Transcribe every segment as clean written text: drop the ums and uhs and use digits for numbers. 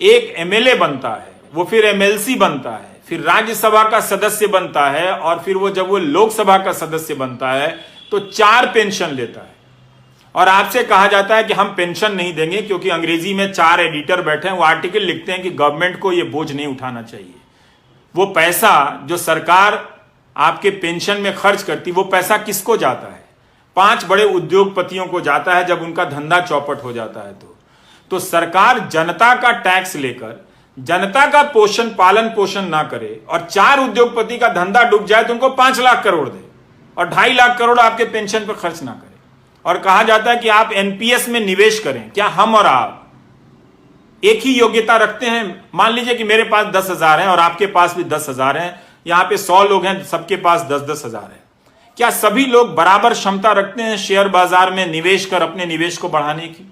एक एमएलए बनता है, वो फिर एमएलसी बनता है, फिर राज्यसभा का सदस्य बनता है, और फिर वो जब वो लोकसभा का सदस्य बनता है तो 4 पेंशन लेता है। और आपसे कहा जाता है कि हम पेंशन नहीं देंगे, क्योंकि अंग्रेजी में 4 एडिटर बैठे हैं, वो आर्टिकल लिखते हैं कि गवर्नमेंट को ये बोझ नहीं उठाना चाहिए। वो पैसा जो सरकार आपके पेंशन में खर्च करती, वो पैसा किसको जाता है? 5 बड़े उद्योगपतियों को जाता है जब उनका धंधा चौपट हो जाता है। तो सरकार जनता का टैक्स लेकर जनता का पालन पोषण ना करे और 4 उद्योगपति का धंधा डूब जाए तो उनको 5 लाख करोड़ दे और 2.5 लाख करोड़ आपके पेंशन पर खर्च ना करे। और कहा जाता है कि आप एनपीएस में निवेश करें। क्या हम और आप एक ही योग्यता रखते हैं? मान लीजिए कि मेरे पास 10,000 है और आपके पास भी 10,000 है, यहां पे 100 लोग हैं, सबके पास 10-10 हजार है। क्या सभी लोग बराबर क्षमता रखते हैं शेयर बाजार में निवेश कर अपने निवेश को बढ़ाने की?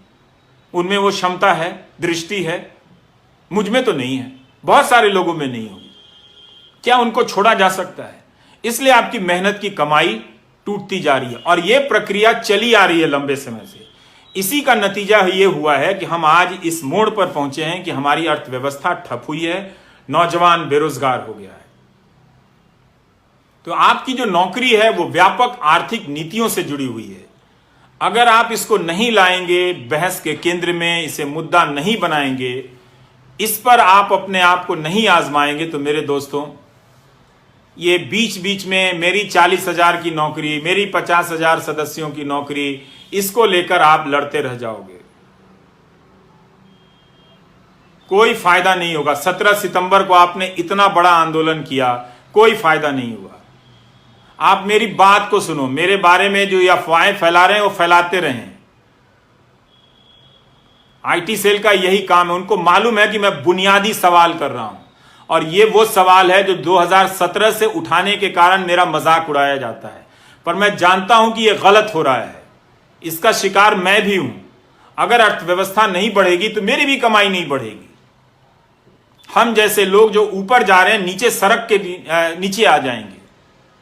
उनमें वो क्षमता है, दृष्टि है? मुझ में तो नहीं है, बहुत सारे लोगों में नहीं होगी। क्या उनको छोड़ा जा सकता है? इसलिए आपकी मेहनत की कमाई टूटती जा रही है और यह प्रक्रिया चली आ रही है लंबे समय से। इसी का नतीजा यह हुआ है कि हम आज इस मोड़ पर पहुंचे हैं कि हमारी अर्थव्यवस्था ठप हुई है, नौजवान बेरोजगार हो गया है। तो आपकी जो नौकरी है वो व्यापक आर्थिक नीतियों से जुड़ी हुई है। अगर आप इसको नहीं लाएंगे बहस के केंद्र में, इसे मुद्दा नहीं बनाएंगे, इस पर आप अपने आप को नहीं आजमाएंगे, तो मेरे दोस्तों, ये बीच बीच में मेरी 40,000 की नौकरी, मेरी 50,000 सदस्यों की नौकरी, इसको लेकर आप लड़ते रह जाओगे, कोई फायदा नहीं होगा। 17 सितंबर को आपने इतना बड़ा आंदोलन किया, कोई फायदा नहीं हुआ। आप मेरी बात को सुनो, मेरे बारे में जो अफवाहें फैला रहे हैं वो फैलाते रहें। आईटी सेल का यही काम है, उनको मालूम है कि मैं बुनियादी सवाल कर रहा हूं और ये वो सवाल है जो 2017 से उठाने के कारण मेरा मजाक उड़ाया जाता है, पर मैं जानता हूं कि ये गलत हो रहा है, इसका शिकार मैं भी हूं। अगर अर्थव्यवस्था नहीं बढ़ेगी तो मेरी भी कमाई नहीं बढ़ेगी। हम जैसे लोग जो ऊपर जा रहे हैं नीचे सड़क के नीचे आ जाएंगे।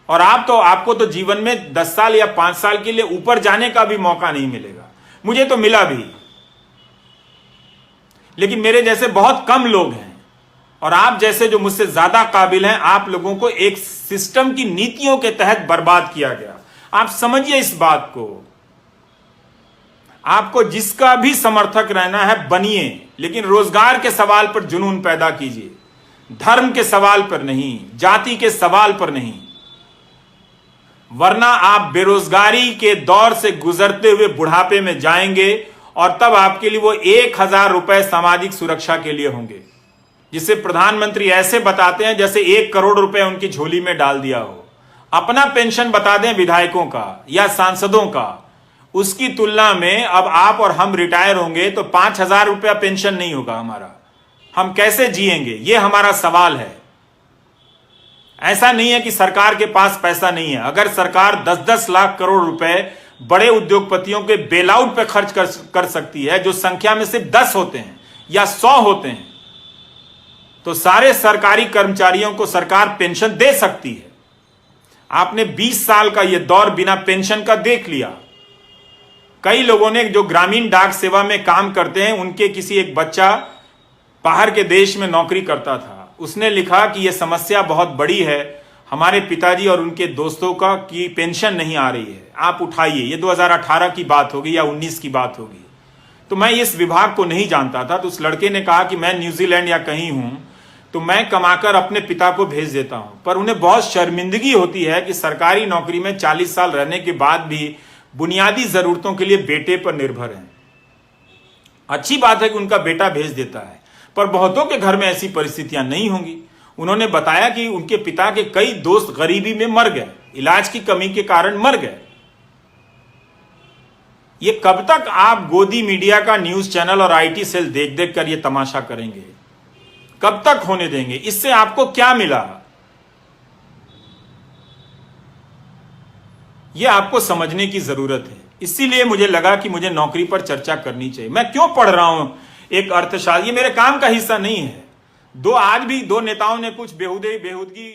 और आपको तो जीवन में 10 साल या 5 साल के लिए ऊपर जाने का भी मौका नहीं मिलेगा। मुझे तो मिला भी, लेकिन मेरे जैसे बहुत कम लोग हैं और आप जैसे जो मुझसे ज्यादा काबिल हैं, आप लोगों को एक सिस्टम की नीतियों के तहत बर्बाद किया गया। आप समझिए इस बात को। आपको जिसका भी समर्थक रहना है बनिए, लेकिन रोजगार के सवाल पर जुनून पैदा कीजिए, धर्म के सवाल पर नहीं, जाति के सवाल पर नहीं, वरना आप बेरोजगारी के दौर से गुजरते हुए बुढ़ापे में जाएंगे और तब आपके लिए वो 1,000 रुपए सामाजिक सुरक्षा के लिए होंगे, जिसे प्रधानमंत्री ऐसे बताते हैं जैसे 1 करोड़ रुपए उनकी झोली में डाल दिया हो। अपना पेंशन बता दें विधायकों का या सांसदों का, उसकी तुलना में अब आप और हम रिटायर होंगे तो 5,000 रुपया पेंशन नहीं होगा हमारा। हम कैसे जिएंगे, ये हमारा सवाल है। ऐसा नहीं है कि सरकार के पास पैसा नहीं है। अगर सरकार 10-10 लाख करोड़ रुपए बड़े उद्योगपतियों के बेलआउट पे खर्च कर सकती है, जो संख्या में सिर्फ 10 होते हैं या 100 होते हैं, तो सारे सरकारी कर्मचारियों को सरकार पेंशन दे सकती है। आपने 20 साल का यह दौर बिना पेंशन का देख लिया। कई लोगों ने जो ग्रामीण डाक सेवा में काम करते हैं, उनके किसी एक बच्चा बाहर के देश में नौकरी करता था, उसने लिखा कि यह समस्या बहुत बड़ी है, हमारे पिताजी और उनके दोस्तों का कि पेंशन नहीं आ रही है, आप उठाइए। ये 2018 की बात होगी या 19 की बात होगी। तो मैं इस विभाग को नहीं जानता था, तो उस लड़के ने कहा कि मैं न्यूजीलैंड या कहीं हूं तो मैं कमाकर अपने पिता को भेज देता हूं, पर उन्हें बहुत शर्मिंदगी होती है कि सरकारी नौकरी में 40 साल रहने के बाद भी बुनियादी जरूरतों के लिए बेटे पर निर्भर हैं। अच्छी बात है कि उनका बेटा भेज देता है, पर बहुतों के घर में ऐसी परिस्थितियां नहीं होंगी। उन्होंने बताया कि उनके पिता के कई दोस्त गरीबी में मर गए, इलाज की कमी के कारण मर गए। ये कब तक आप गोदी मीडिया का न्यूज चैनल और आईटी सेल देख देख कर ये तमाशा करेंगे? कब तक होने देंगे? इससे आपको क्या मिला? यह आपको समझने की जरूरत है। इसीलिए मुझे लगा कि मुझे नौकरी पर चर्चा करनी चाहिए। मैं क्यों पढ़ रहा हूं एक अर्थशास्त्र? ये मेरे काम का हिस्सा नहीं है। आज भी दो नेताओं ने कुछ बेहुदगी